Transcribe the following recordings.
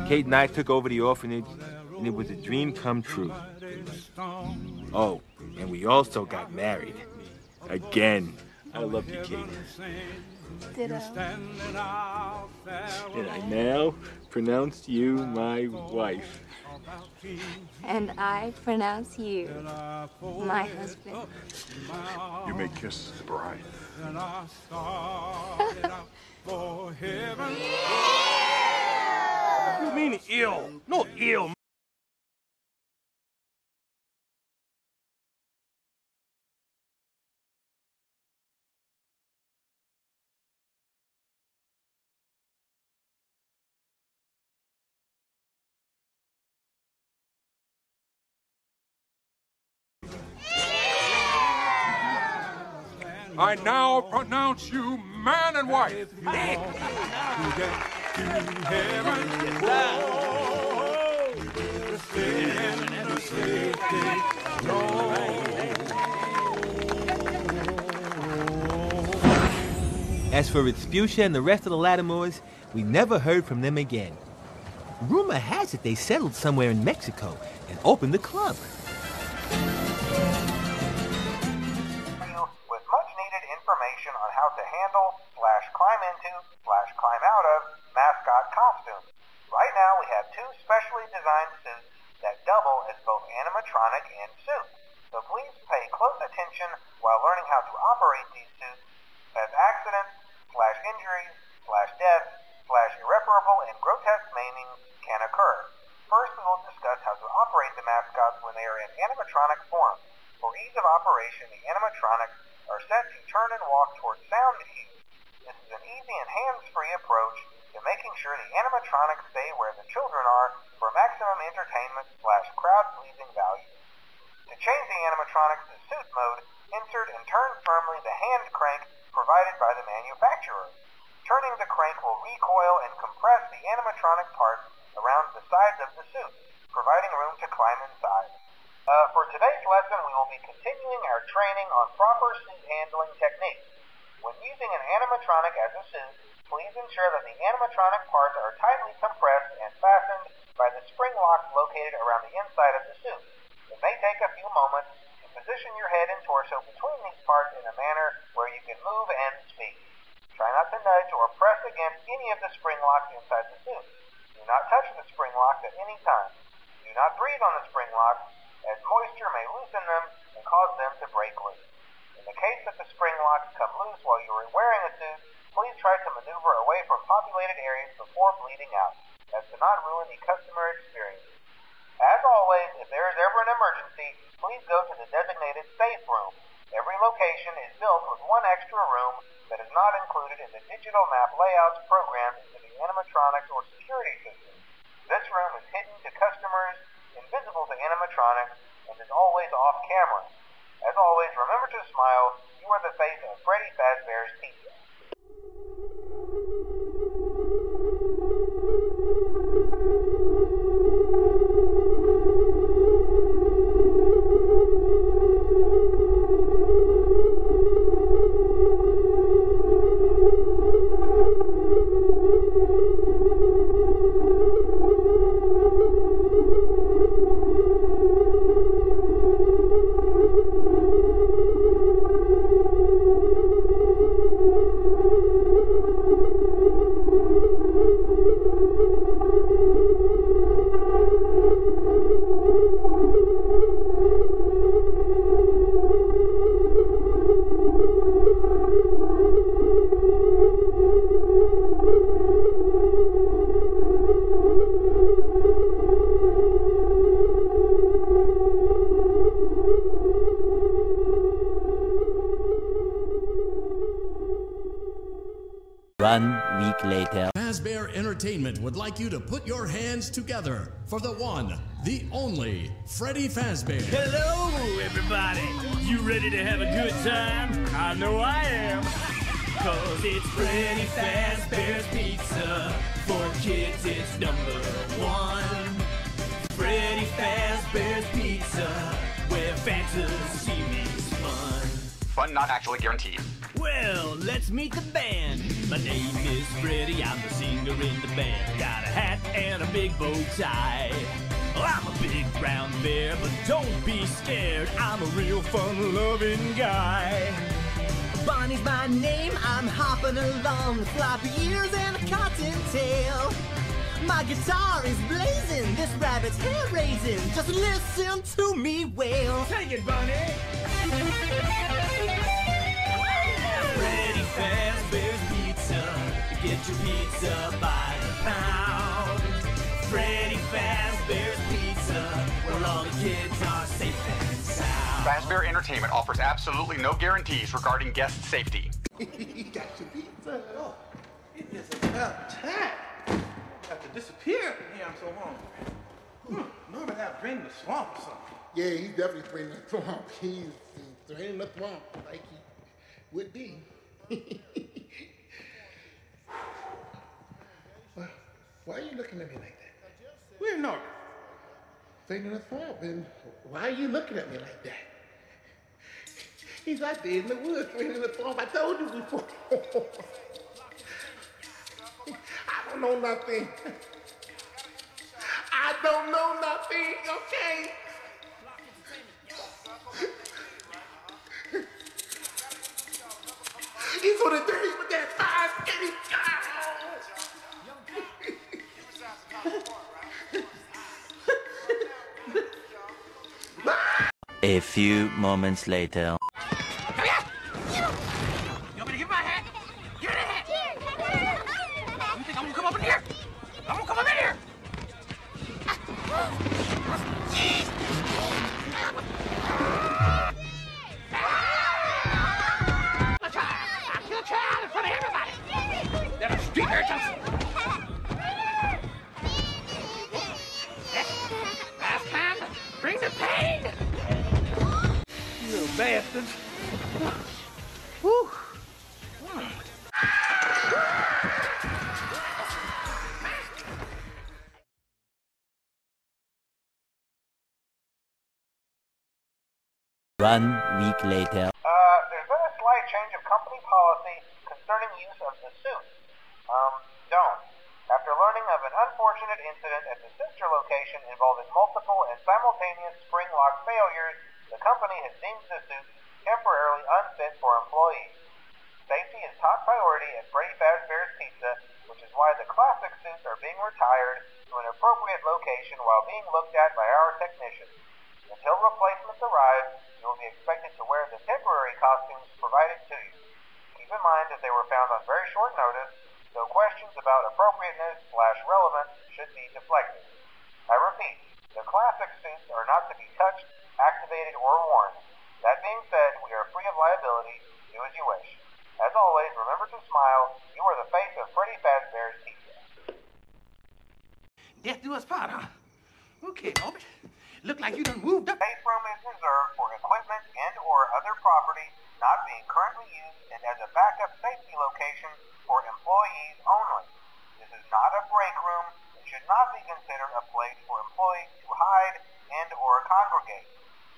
Kate and I took over the orphanage, and it was a dream come true. Oh, and we also got married. Again. I love you, Kate. Ditto. And I now pronounce you my wife. And I pronounce you my husband. You may kiss the bride. You mean ill, not ill. I now pronounce you man and wife. As for Respucia and the rest of the Lattimores, we never heard from them again. Rumor has it they settled somewhere in Mexico and opened a club. With much needed information on how to handle / climb into / climb out of mascot costumes. Right now we have 2 specially designed suits that double as both animatronic and suit. So please pay close attention while learning how to operate these suits, as accidents / injuries / deaths / irreparable and grotesque maimings can occur. First we will discuss how to operate the mascots when they are in animatronic form. For ease of operation, the animatronics are set to turn and walk towards sound cues. This is an easy and hands-free approach to making sure the animatronics stay where the children are for maximum entertainment / crowd-pleasing value. To change the animatronics to suit mode, insert and turn firmly the hand crank provided by the manufacturer. Turning the crank will recoil and compress the animatronic parts around the sides of the suit, providing room to climb inside. For today's lesson, we will be continuing our training on proper suit handling techniques. When using an animatronic as a suit, please ensure that the animatronic parts are tightly compressed and fastened by the spring locks located around the inside of the suit. It may take a few moments to position your head and torso between these parts in a manner where you can move and speak. Try not to nudge or press against any of the spring locks inside the suit. Do not touch the spring locks at any time. Do not breathe on the spring locks, as moisture may loosen them and cause them to break loose. In the case that the spring locks come loose while you are wearing a suit, please try to maneuver away from populated areas before bleeding out, as to not ruin the customer experience. As always, if there is ever an emergency, please go to the designated safe room. Every location is built with one extra room that is not included in the digital map layouts programmed into the animatronics or security system. This room is hidden to customers, invisible to animatronics, and is always off camera. As always, remember to smile. You are the face of Freddy Fazbear's Pizza. One week later. Fazbear Entertainment would like you to put your hands together for the one, the only, Freddy Fazbear. Hello, everybody. You ready to have a good time? I know I am. Cause it's Freddy Fazbear's Pizza. For kids, it's #1. Freddy Fazbear's Pizza, where fantasy meets fun. Fun not actually guaranteed. Well, let's meet the band. My name is Freddy, I'm the singer in the band. Got a hat and a big bow tie. Well, I'm a big brown bear, but don't be scared. I'm a real fun-loving guy. Bonnie's my name, I'm hopping along with floppy ears and a cottontail. My guitar is blazing, this rabbit's hair raising. Just listen to me wail. Take it, Bonnie. Freddy Fazbear's Pizza. Get your pizza by the pound. Freddy Fazbear's Pizza, where all the kids are safe and sound. Fazbear Entertainment offers absolutely no guarantees regarding guest safety. You got your pizza. Oh, it is about time. You have to disappear from here. I'm so hungry. Norbit out draining the swamp or something. Yeah, he's definitely draining the swamp. He's draining the swamp like he would be. Why are you looking at me like that? Where's Norbit? Draining the swamp, and why are you looking at me like that? He's out there in the woods draining the swamp. I told you before. I don't know nothing. I don't know nothing, okay? He's on the dirty with that fire skinny child. A few moments later. Come here! You want me to give my hat? Give me the hat! You think I'm gonna come up in here? I'm gonna come up in here! I'll kill a child in front of everybody! They're the street urchins! Last time, bring the pain! You little bastards. Whew. One week later. There's been a slight change of company policy concerning use of the suit. Don't. After learning of an unfortunate incident at the sister location involving multiple and simultaneous spring lock failures, the company has deemed the suit temporarily unfit for employees. Safety is top priority at Freddy Fazbear's Pizza, which is why the classic suits are being retired to an appropriate location while being looked at by our technicians. Until replacements arrive, you will be expected to wear the temporary costumes provided to you. Keep in mind that they were found on very short notice, so questions about appropriateness/relevance should be deflected. I repeat, the classic suits are not to be touched, activated, or worn. That being said, we are free of liability. Do as you wish. As always, remember to smile. You are the face of Freddy Fazbear's Pizza. Death do us part, huh? Okay, Norbit. Look like you done moved up. Safe room is reserved for equipment and/or other property not being currently used and as a backup safety location for employees only. This is not a break room and should not be considered a place for employees to hide and/or congregate.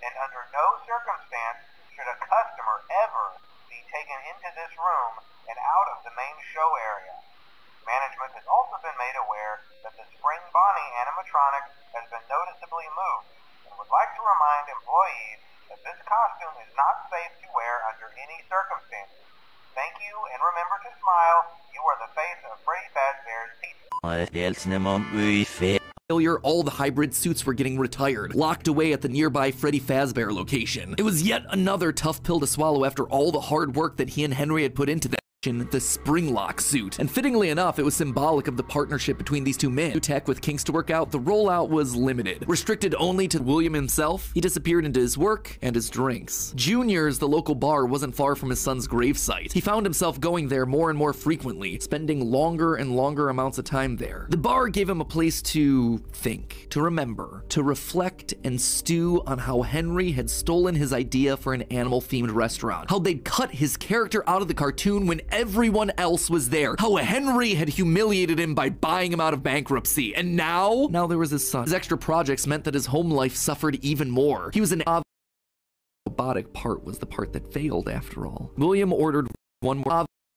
And under no circumstance should a customer ever be taken into this room and out of the main show area. Management has also been made aware that the Spring Bonnie animatronic has been noticeably moved and would like to remind employees that this costume is not safe to wear under any circumstances. Thank you, and remember to smile. You are the face of Freddy Fazbear's Pizza. Failure, all the hybrid suits were getting retired, locked away at the nearby Freddy Fazbear location. It was yet another tough pill to swallow after all the hard work that he and Henry had put into that. The Springlock suit. And fittingly enough, it was symbolic of the partnership between these two men. New tech with kinks to work out, the rollout was limited. Restricted only to William himself, he disappeared into his work and his drinks. Junior's, the local bar, wasn't far from his son's gravesite. He found himself going there more and more frequently, spending longer and longer amounts of time there. The bar gave him a place to think, to remember, to reflect and stew on how Henry had stolen his idea for an animal-themed restaurant. How they'd cut his character out of the cartoon when everyone else was there. How Henry had humiliated him by buying him out of bankruptcy. And now there was his son. His extra projects meant that his home life suffered even more. He was an robotic part was the part that failed after all. William ordered one more